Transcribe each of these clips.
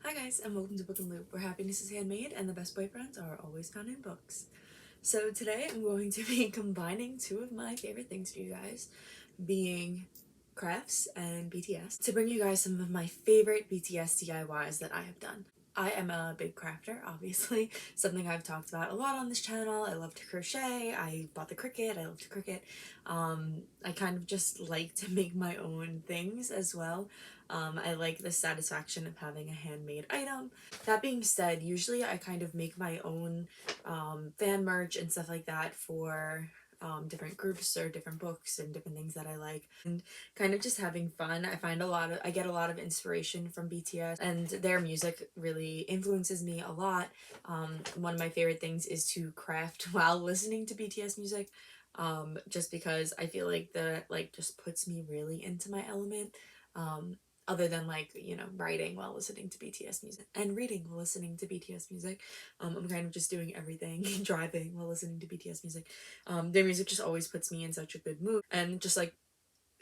Hi guys, and welcome to Book and Loop, where happiness is handmade and the best boyfriends are always found in books. So today I'm going to be combining two of my favorite things for you guys, being crafts and BTS, to bring you guys some of my favorite BTS DIYs that I have done. I am a big crafter, obviously, something I've talked about a lot on this channel. I love to crochet, I bought the cricut, I love to cricut. I kind of just like to make my own things as well. I like the satisfaction of having a handmade item. That being said, usually I kind of make my own fan merch and stuff like that for different groups or different books and different things that I like, and kind of just having fun. I get a lot of inspiration from BTS, and their music really influences me a lot. One of my favorite things is to craft while listening to BTS music, just because I feel like just puts me really into my element. Other than writing while listening to BTS music and reading while listening to BTS music. I'm kind of just doing everything, driving while listening to BTS music. Their music just always puts me in such a good mood and just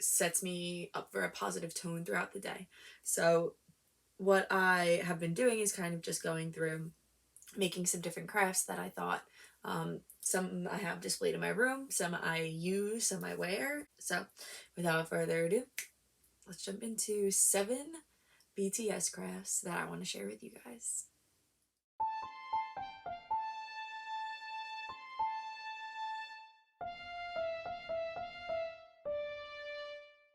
sets me up for a positive tone throughout the day. So what I have been doing is kind of just going through making some different crafts that I thought, some I have displayed in my room, some I use, some I wear. So without further ado, let's jump into 7 BTS crafts that I want to share with you guys.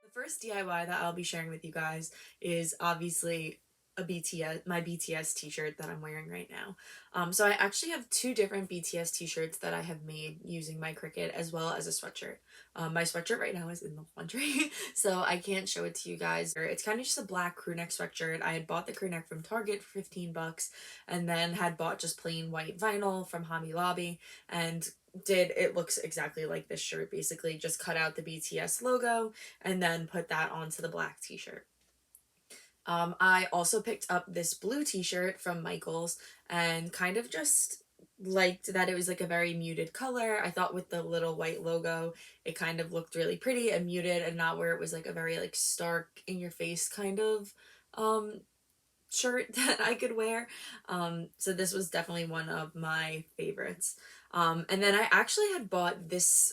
The first DIY that I'll be sharing with you guys is obviously my BTS t-shirt that I'm wearing right now. So I actually have 2 different BTS t-shirts that I have made using my Cricut, as well as a sweatshirt. My sweatshirt right now is in the laundry, so I can't show it to you guys. It's kind of just a black crew neck sweatshirt. I had bought the crew neck from Target for 15 bucks, and then had bought just plain white vinyl from Hobby Lobby, and it looks exactly like this shirt. Basically just cut out the BTS logo and then put that onto the black t-shirt. I also picked up this blue t-shirt from Michael's and kind of just liked that it was like a very muted color. I thought with the little white logo, it kind of looked really pretty and muted, and not where it was like a very stark in your face kind of shirt that I could wear. So this was definitely one of my favorites. And then I actually had bought this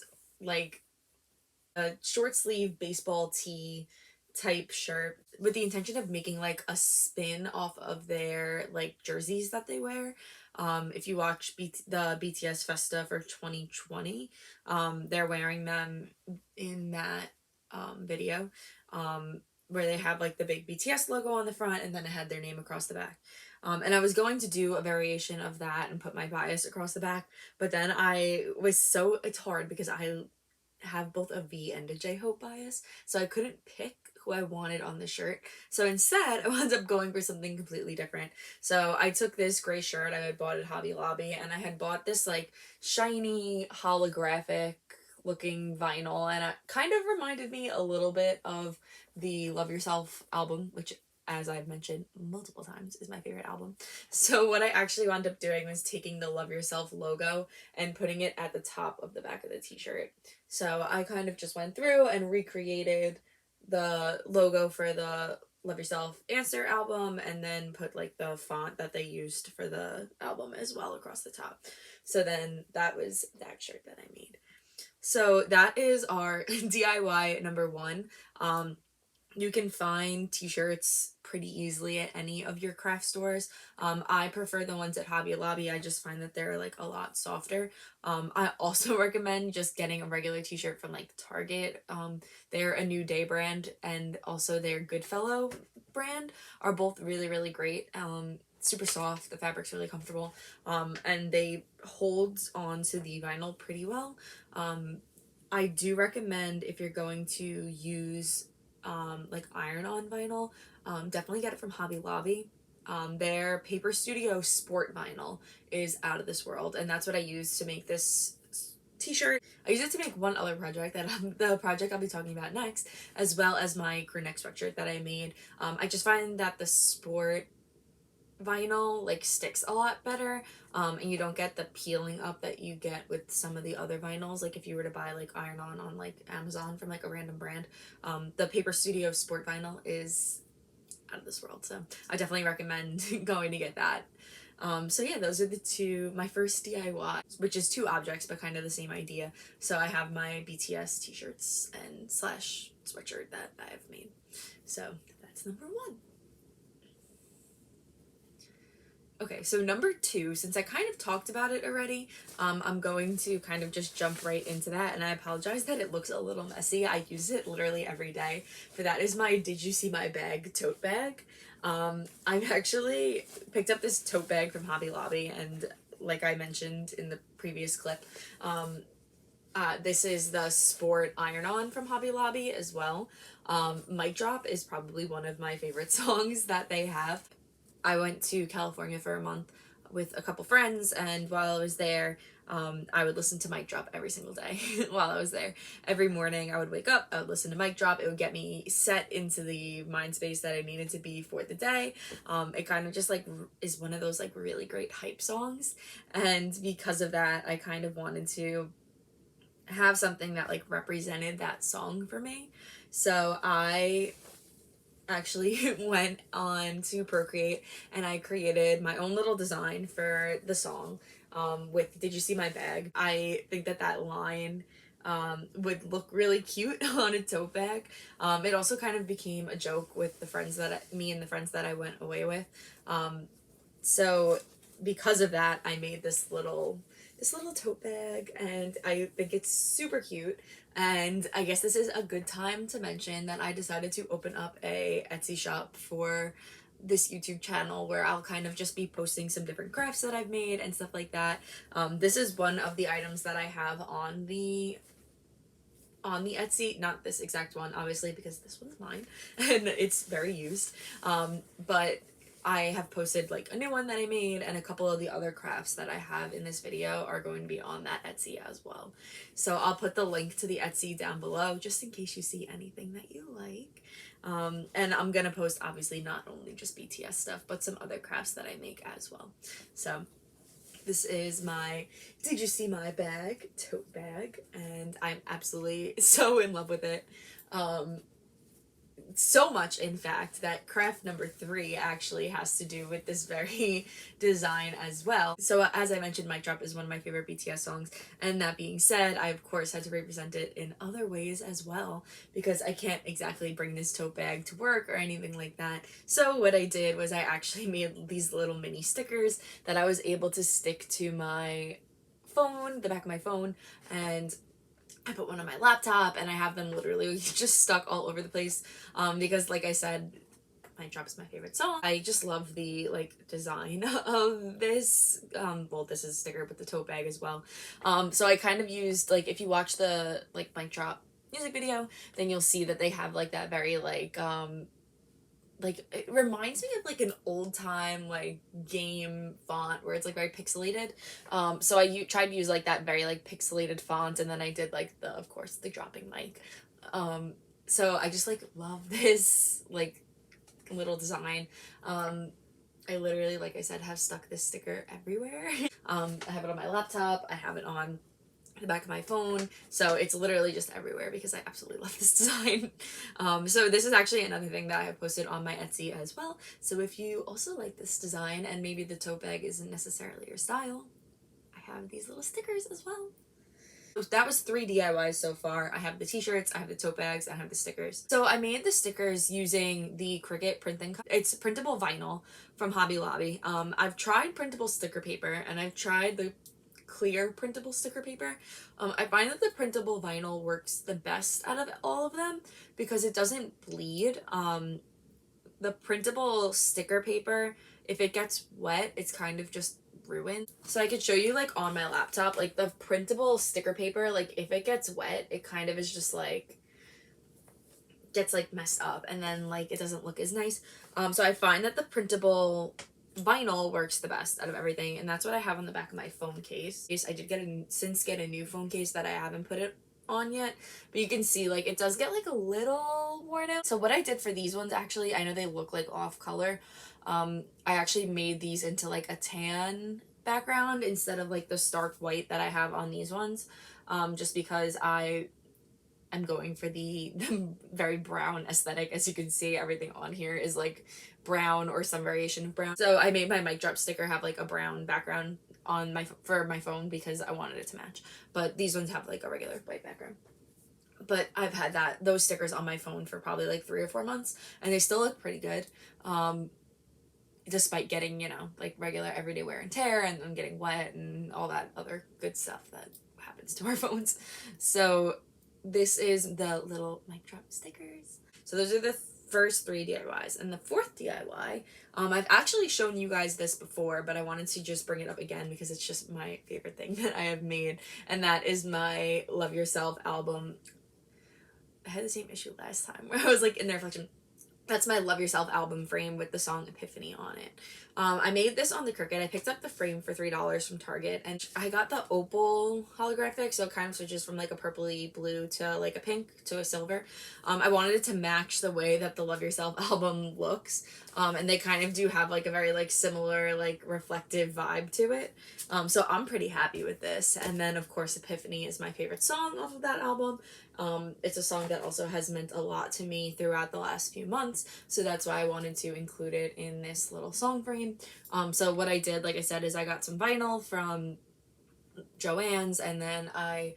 a short sleeve baseball tee type shirt with the intention of making a spin off of their jerseys that they wear. If you watch the BTS Festa for 2020, they're wearing them in that video, where they have the big BTS logo on the front and then it had their name across the back. And I was going to do a variation of that and put my bias across the back, but then it's hard because I have both a V and a J-Hope bias, so I couldn't pick who I wanted on the shirt. So instead, I wound up going for something completely different. So I took this gray shirt I had bought at Hobby Lobby, and I had bought this shiny holographic looking vinyl, and it kind of reminded me a little bit of the Love Yourself album, which, as I've mentioned multiple times, is my favorite album. So what I actually wound up doing was taking the Love Yourself logo and putting it at the top of the back of the t-shirt. So I kind of just went through and recreated the logo for the Love Yourself Answer album, and then put the font that they used for the album as well across the top. So then that was that shirt that I made. So that is our DIY number 1. You can find t-shirts pretty easily at any of your craft stores. I prefer the ones at Hobby Lobby. I just find that they're a lot softer. I also recommend just getting a regular t-shirt from Target. They're a New Day brand, and also their Goodfellow brand are both really, really great. Super soft, the fabric's really comfortable, and they hold on to the vinyl pretty well. I do recommend, if you're going to use iron-on vinyl, definitely get it from Hobby Lobby. Their Paper Studio Sport vinyl is out of this world, and that's what I use to make this t-shirt. I use it to make one other project, the project I'll be talking about next, as well as my crew neck sweatshirt that I made. I just find that the sport vinyl sticks a lot better, and you don't get the peeling up that you get with some of the other vinyls. If you were to buy iron-on Amazon from a random brand, the Paper Studio Sport vinyl is out of this world. So I definitely recommend going to get that. So yeah, those are my first DIY, which is two objects, but kind of the same idea. So I have my BTS t-shirts and slash sweatshirt that I have made. So that's number one. Okay, so number two, since I kind of talked about it already, I'm going to kind of just jump right into that, and I apologize that it looks a little messy. I use it literally every day, but that is my Did You See My Bag tote bag. I've actually picked up this tote bag from Hobby Lobby, and like I mentioned in the previous clip, this is the Sport Iron-On from Hobby Lobby as well. Mic Drop is probably one of my favorite songs that they have. I went to California for a month with a couple friends, and while I was there, I would listen to Mic Drop every single day while I was there. Every morning I would wake up, I would listen to Mic Drop. It would get me set into the mind space that I needed to be for the day. It kind of just like is one of those like really great hype songs, and because of that, I kind of wanted to have something that like represented that song for me. So I actually went on to Procreate and I created my own little design for the song with Did You See My Bag. I think that line would look really cute on a tote bag. It also kind of became a joke with the friends me and the friends that I went away with. So because of that, I made this little tote bag, and I think it's super cute. And I guess this is a good time to mention that I decided to open up a Etsy shop for this YouTube channel where I'll kind of just be posting some different crafts that I've made and stuff like that. This is one of the items that I have on the Etsy, not this exact one obviously because this one's mine and it's very used, but I have posted like a new one that I made, and a couple of the other crafts that I have in this video are going to be on that Etsy as well. So I'll put the link to the Etsy down below just in case you see anything that you like. And I'm gonna post obviously not only just BTS stuff, but some other crafts that I make as well. So this is my Did You See My Bag tote bag, and I'm absolutely so in love with it. So much, in fact, that craft number 3 actually has to do with this very design as well. So as I mentioned, Mic Drop is one of my favorite BTS songs, and that being said, I of course had to represent it in other ways as well, because I can't exactly bring this tote bag to work or anything like that. So what I did was I actually made these little mini stickers that I was able to stick to my phone, the back of my phone, and I put one on my laptop, and I have them literally just stuck all over the place, because like I said, Mic Drop is my favorite song. I just love the like design of this. Well, this is a sticker with the tote bag as well. So I kind of used, like, if you watch the like Mic Drop music video, then you'll see that they have like that very like it reminds me of like an old time like game font where it's like very pixelated. So I tried to use like that very like pixelated font, and then I did like of course the dropping mic. So I just like love this like little design. I literally, like I said, have stuck this sticker everywhere. I have it on my laptop, I have it on the back of my phone, so it's literally just everywhere because I absolutely love this design. So this is actually another thing that I have posted on my Etsy as well, so if you also like this design and maybe the tote bag isn't necessarily your style, I have these little stickers as well. That was 3 DIYs so far. I have the t-shirts, I have the tote bags, I have the stickers. So I made the stickers using the Cricut printing. It's printable vinyl from Hobby Lobby. I've tried printable sticker paper, and I've tried the clear printable sticker paper. I find that the printable vinyl works the best out of all of them because it doesn't bleed. The printable sticker paper, if it gets wet, it's kind of just ruined. So I could show you like on my laptop, like the printable sticker paper, like if it gets wet, it kind of is just like gets like messed up, and then like it doesn't look as nice. So I find that the printable vinyl works the best out of everything, and that's what I have on the back of my phone case. I did get a new phone case that I haven't put it on yet, but you can see like it does get like a little worn out. So what I did for these ones, actually, I know they look like off color, I actually made these into like a tan background instead of like the stark white that I have on these ones, just because I I'm going for the very brown aesthetic. As you can see, everything on here is like brown or some variation of brown. So I made my mic drop sticker have like a brown background on for my phone because I wanted it to match. But these ones have like a regular white background. But I've had those stickers on my phone for probably like 3 or 4 months, and they still look pretty good. Despite getting, like regular everyday wear and tear and then getting wet and all that other good stuff that happens to our phones. So this is the little mic drop stickers. So those are the first 3 DIYs. And the 4th DIY, I've actually shown you guys this before, but I wanted to just bring it up again because it's just my favorite thing that I have made. And that is my Love Yourself album. I had the same issue last time where I was like in the reflection. That's my Love Yourself album frame with the song Epiphany on it. I made this on the Cricut. I picked up the frame for $3 from Target, and I got the opal holographic, so it kind of switches from like a purpley blue to like a pink to a silver. I wanted it to match the way that the Love Yourself album looks, and they kind of do have like a very like similar like reflective vibe to it. So I'm pretty happy with this. And then of course Epiphany is my favorite song off of that album. It's a song that also has meant a lot to me throughout the last few months, so that's why I wanted to include it in this little song frame. So what I did, like I said, is I got some vinyl from Joann's, and then I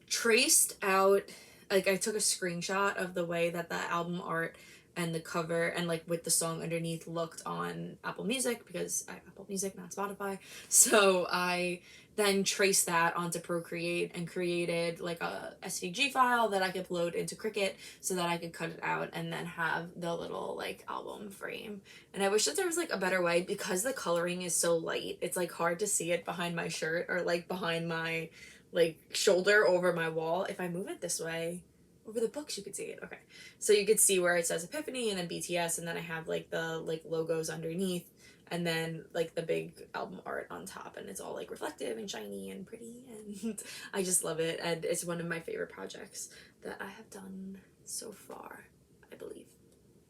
traced out, like I took a screenshot of the way that the album art and the cover and like with the song underneath looked on Apple Music, because I have Apple Music, not Spotify. So I then traced that onto Procreate and created like a SVG file that I could load into Cricut so that I could cut it out and then have the little like album frame. And I wish that there was like a better way, because the coloring is so light, it's like hard to see it behind my shirt or like behind my like shoulder over my wall. If I move it this way over the books, you could see it. Okay, so you could see where it says Epiphany and then BTS, and then I have like the like logos underneath, and then like the big album art on top, and it's all like reflective and shiny and pretty, and I just love it. And it's one of my favorite projects that I have done so far, I believe.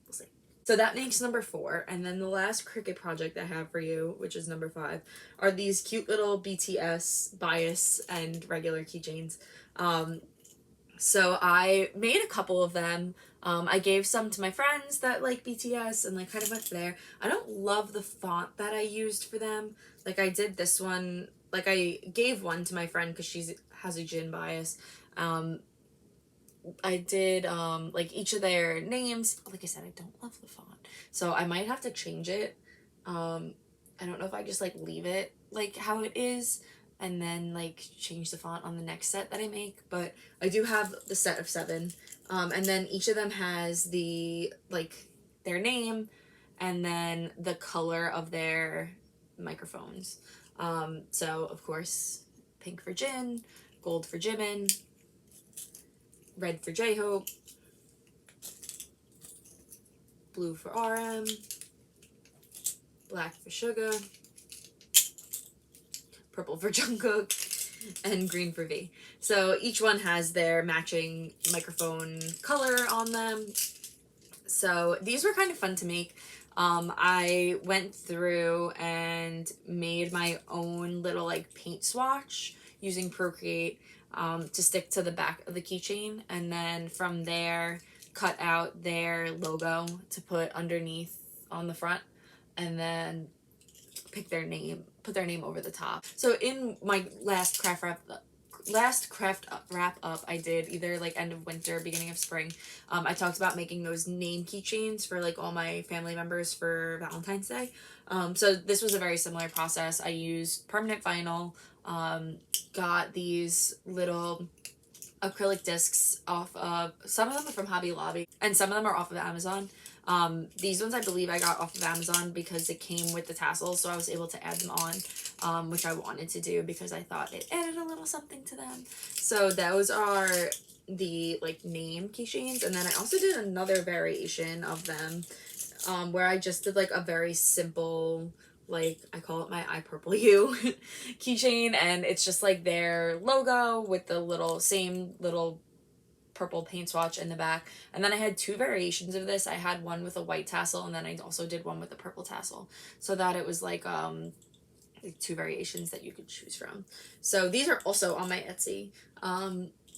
We'll see. So that makes number 4, and then the last Cricut project I have for you, which is number 5, are these cute little BTS bias and regular keychains. So I made a couple of them. I gave some to my friends that like BTS and like kind of went there. I don't love the font that I used for them. Like I did this one, like I gave one to my friend because she has a Jin bias. I did like each of their names. Like I said, I don't love the font, so I might have to change it. I don't know if I just like leave it like how it is and then like change the font on the next set that I make, but I do have the set of 7, and then each of them has the like their name and then the color of their microphones. So of course pink for Jin, gold for Jimin, red for J-Hope, blue for RM, black for Suga, purple for Jungkook, and green for V. So each one has their matching microphone color on them. So these were kind of fun to make. I went through and made my own little like paint swatch using Procreate to stick to the back of the keychain, and then from there cut out their logo to put underneath on the front, and then put their name over the top. So in my last craft wrap up I did either like end of winter, beginning of spring, I talked about making those name keychains for like all my family members for Valentine's Day. So this was a very similar process. I used permanent vinyl, got these little acrylic discs off of, some of them are from Hobby Lobby and some of them are off of Amazon. These ones I believe I got off of Amazon because it came with the tassels, so I was able to add them on, which I wanted to do because I thought it added a little something to them. So those are the like name keychains, and then I also did another variation of them where I just did like a very simple, like I call it my I Purple You keychain, and it's just like their logo with the little same little purple paint swatch in the back. And then I had 2 variations of this. I had one with a white tassel, and then I also did one with a purple tassel, so that it was like 2 variations that you could choose from. So these are also on my Etsy.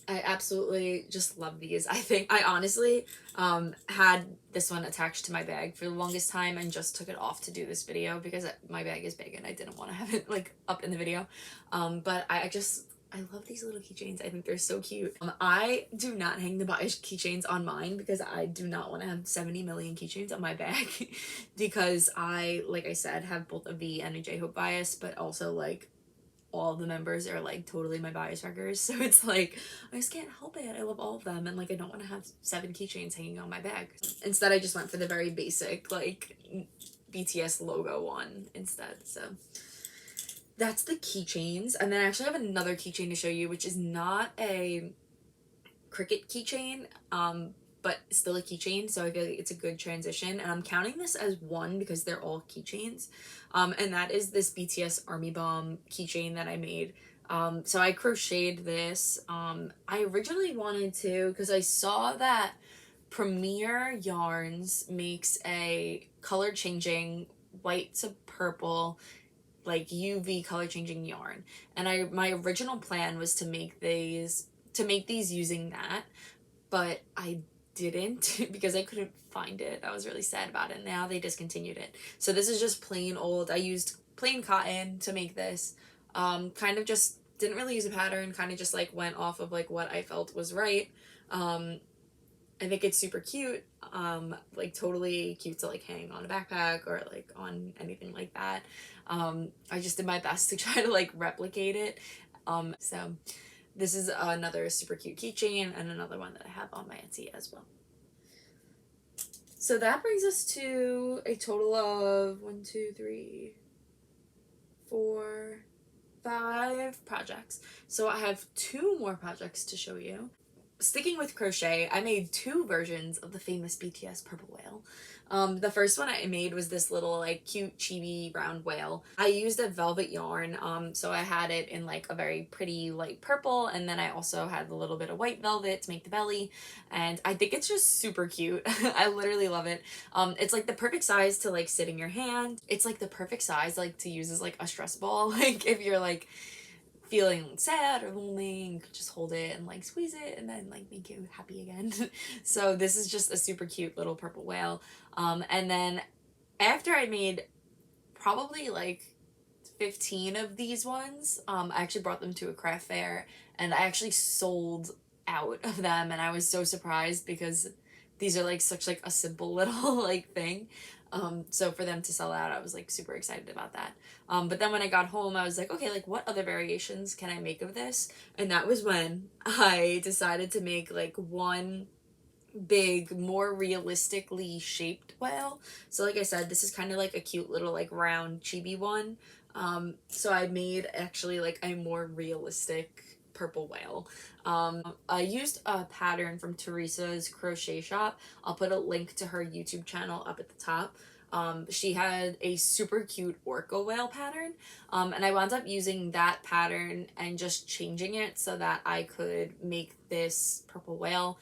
I absolutely just love these. I think I honestly had this one attached to my bag for the longest time and just took it off to do this video because my bag is big and I didn't want to have it like up in the video. But I love these little keychains. I think they're so cute. I do not hang the BTS keychains on mine because I do not want to have 70 million keychains on my bag because I, like I said, have both a V and a J-Hope bias, but also like all of the members are like totally my bias wreckers, so it's like I just can't help it. I love all of them and like I don't want to have 7 keychains hanging on my bag. Instead I just went for the very basic like BTS logo one instead. So that's the keychains. And then I actually have another keychain to show you, which is not a cricut keychain, but still a keychain, so I feel like it's a good transition. And I'm counting this as one because they're all keychains. And that is this BTS Army Bomb keychain that I made. So I crocheted this. I originally wanted to, because I saw that Premier Yarns makes a color changing white to purple like UV color changing yarn, and my original plan was to make these using that, but I didn't because I couldn't find it. I was really sad about it. Now they discontinued it. So this is just plain old. I used plain cotton to make this. Kind of just didn't really use a pattern, kind of just like went off of like what I felt was right. I think it's super cute. Like totally cute to like hang on a backpack or like on anything like that. I just did my best to try to like replicate it. So this is another super cute keychain and another one that I have on my Etsy as well. So that brings us to a total of 1, 2, 3, 4, 5 projects. So I have 2 more projects to show you. Sticking with crochet, I made 2 versions of the famous BTS Purple Whale. The first one I made was this little like cute chibi round whale. I used a velvet yarn, so I had it in like a very pretty light purple, and then I also had a little bit of white velvet to make the belly, and I think it's just super cute. I literally love it. It's like the perfect size to like sit in your hand. It's like the perfect size like to use as like a stress ball, like if you're like feeling sad or lonely, you could just hold it and like squeeze it and then like make you happy again. So this is just a super cute little purple whale. And then after I made probably like 15 of these ones, I actually brought them to a craft fair and I actually sold out of them, and I was so surprised because these are like such like a simple little like thing. So for them to sell out, I was like super excited about that. But then when I got home, I was like, okay, like what other variations can I make of this? And that was when I decided to make like one big, more realistically shaped whale. So like I said, this is kind of like a cute little like round chibi one. So I made actually like a more realistic purple whale. I used a pattern from Teresa's crochet shop. I'll put a link to her YouTube channel up at the top. She had a super cute orca whale pattern, and I wound up using that pattern and just changing it so that I could make this purple whale,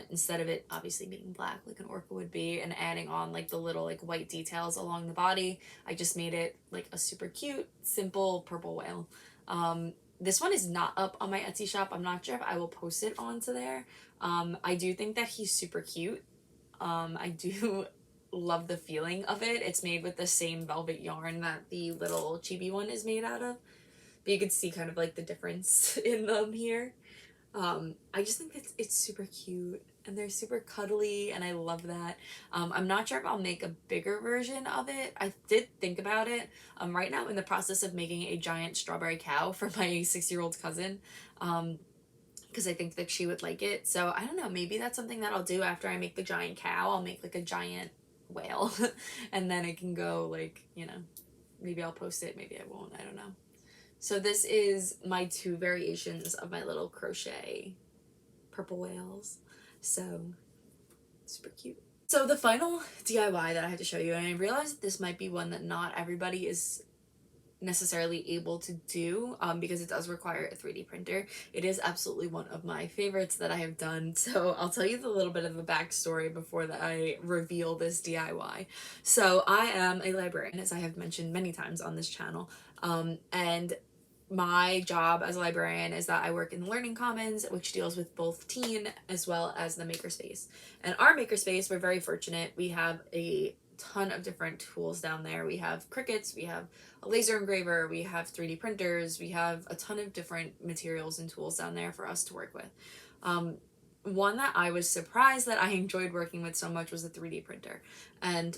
instead of it obviously being black like an orca would be, and adding on like the little like white details along the body. I just made it like a super cute, simple purple whale. This one is not up on my Etsy shop. I'm not sure if I will post it onto there. I do think that he's super cute. I do love the feeling of it. It's made with the same velvet yarn that the little chibi one is made out of. But you can see kind of like the difference in them here. I just think it's super cute and they're super cuddly and I love that. I'm not sure if I'll make a bigger version of it. I did think about it. I'm right now in the process of making a giant strawberry cow for my 6-year-old cousin, because I think that she would like it. So I don't know, maybe that's something that I'll do after I make the giant cow. I'll make like a giant whale and then it can go like, you know, maybe I'll post it, maybe I won't, I don't know. So this is my 2 variations of my little crochet purple whales. So super cute. So the final DIY that I have to show you, and I realized that this might be one that not everybody is necessarily able to do, because it does require a 3D printer. It is absolutely one of my favorites that I have done. So I'll tell you the little bit of the backstory before that I reveal this DIY. So I am a librarian, as I have mentioned many times on this channel, and my job as a librarian is that I work in the Learning Commons, which deals with both teen as well as the makerspace. And our makerspace, we're very fortunate. We have a ton of different tools down there. We have Cricuts, we have a laser engraver, we have 3D printers, we have a ton of different materials and tools down there for us to work with. One that I was surprised that I enjoyed working with so much was a 3D printer. And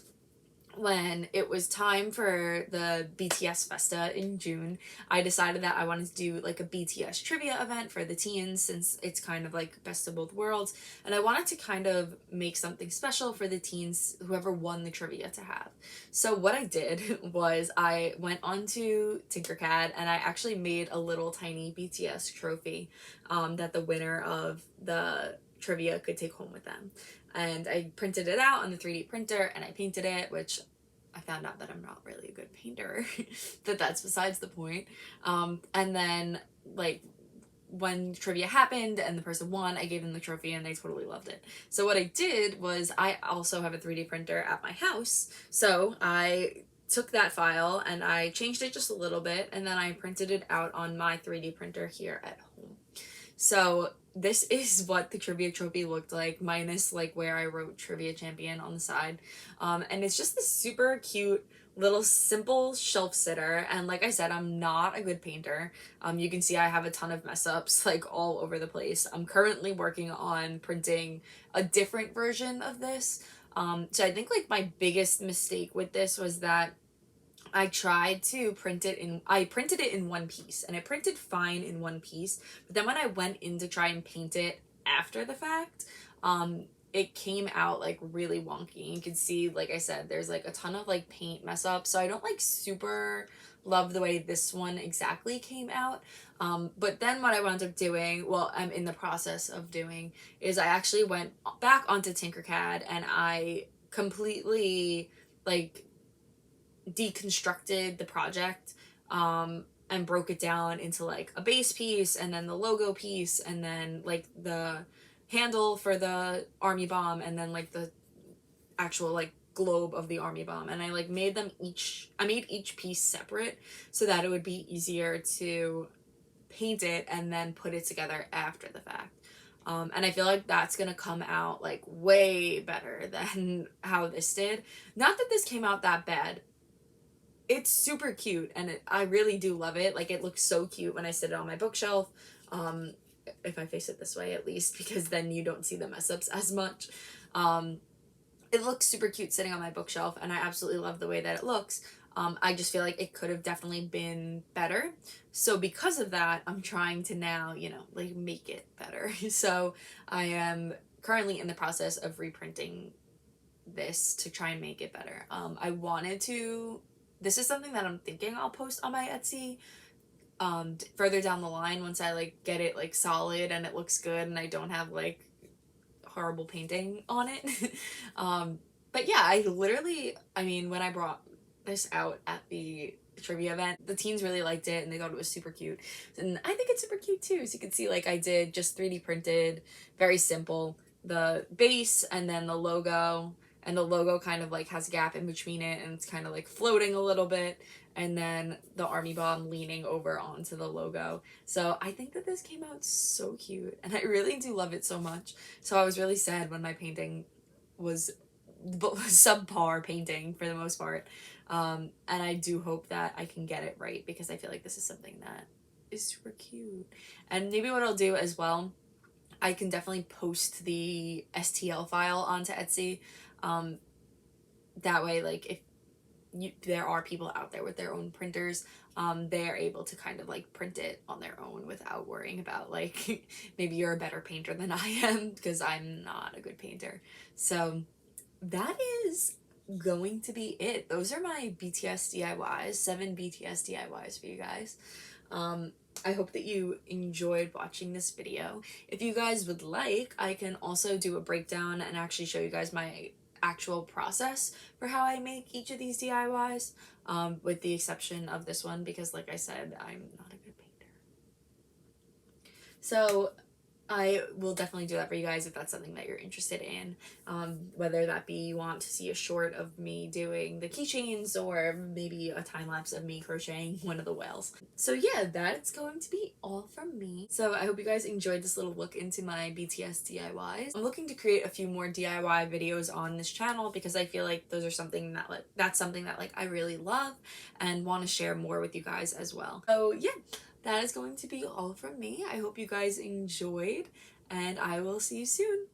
when it was time for the BTS Festa in June, I decided that I wanted to do like a BTS trivia event for the teens, since it's kind of like best of both worlds. And I wanted to kind of make something special for the teens, whoever won the trivia, to have. So what I did was I went onto Tinkercad and I actually made a little tiny BTS trophy that the winner of the trivia could take home with them. And I printed it out on the 3D printer and I painted it, which I found out that I'm not really a good painter, but that's besides the point. And then, like, when trivia happened and the person won, I gave them the trophy and they totally loved it. So what I did was I also have a 3D printer at my house. So I took that file and I changed it just a little bit and then I printed it out on my 3D printer here at home. So this is what the trivia trophy looked like, minus like where I wrote Trivia Champion on the side. And it's just this super cute little simple shelf sitter. And like I said, I'm not a good painter. You can see I have a ton of mess ups like all over the place. I'm currently working on printing a different version of this. So I think like my biggest mistake with this was that I tried to I printed it in one piece and it printed fine in one piece. But then when I went in to try and paint it after the fact, it came out like really wonky. You can see, like I said, there's like a ton of like paint mess up. So I don't like super love the way this one exactly came out. But then what I wound up doing, well, I'm in the process of doing, is I actually went back onto Tinkercad and I completely like deconstructed the project and broke it down into like a base piece and then the logo piece and then like the handle for the army bomb and then like the actual like globe of the army bomb. And I like made each piece separate so that it would be easier to paint it and then put it together after the fact. And I feel like that's gonna come out like way better than how this did. Not that this came out that bad. It's super cute and I really do love it. Like, it looks so cute when I sit it on my bookshelf. If I face it this way at least, because then you don't see the mess ups as much. It looks super cute sitting on my bookshelf and I absolutely love the way that it looks. I just feel like it could have definitely been better. So because of that, I'm trying to now, like make it better. So I am currently in the process of reprinting this to try and make it better. This is something that I'm thinking I'll post on my Etsy further down the line once I like get it like solid and it looks good and I don't have like horrible painting on it. But yeah, when I brought this out at the trivia event, the teens really liked it and they thought it was super cute. And I think it's super cute too. So you can see like I did just 3D printed, very simple, the base and then the logo. And the logo kind of like has a gap in between it and it's kind of like floating a little bit. And then the army bomb leaning over onto the logo. So I think that this came out so cute and I really do love it so much. So I was really sad when my painting was subpar painting for the most part. And I do hope that I can get it right because I feel like this is something that is super cute. And maybe what I'll do as well, I can definitely post the STL file onto Etsy. That way, like, if there are people out there with their own printers, they're able to kind of like print it on their own without worrying about like maybe you're a better painter than I am, because I'm not a good painter. So that is going to be it. Those are my BTS DIYs, 7 BTS DIYs for you guys. I hope that you enjoyed watching this video. If you guys would like, I can also do a breakdown and actually show you guys my actual process for how I make each of these DIYs, with the exception of this one because, like I said, I'm not a good painter. So I will definitely do that for you guys if that's something that you're interested in. Whether that be you want to see a short of me doing the keychains or maybe a time lapse of me crocheting one of the whales. So yeah, that's going to be all from me. So I hope you guys enjoyed this little look into my BTS DIYs. I'm looking to create a few more DIY videos on this channel because I feel like those are something that that's something that I really love and want to share more with you guys as well. So yeah, that is going to be all from me. I hope you guys enjoyed, and I will see you soon.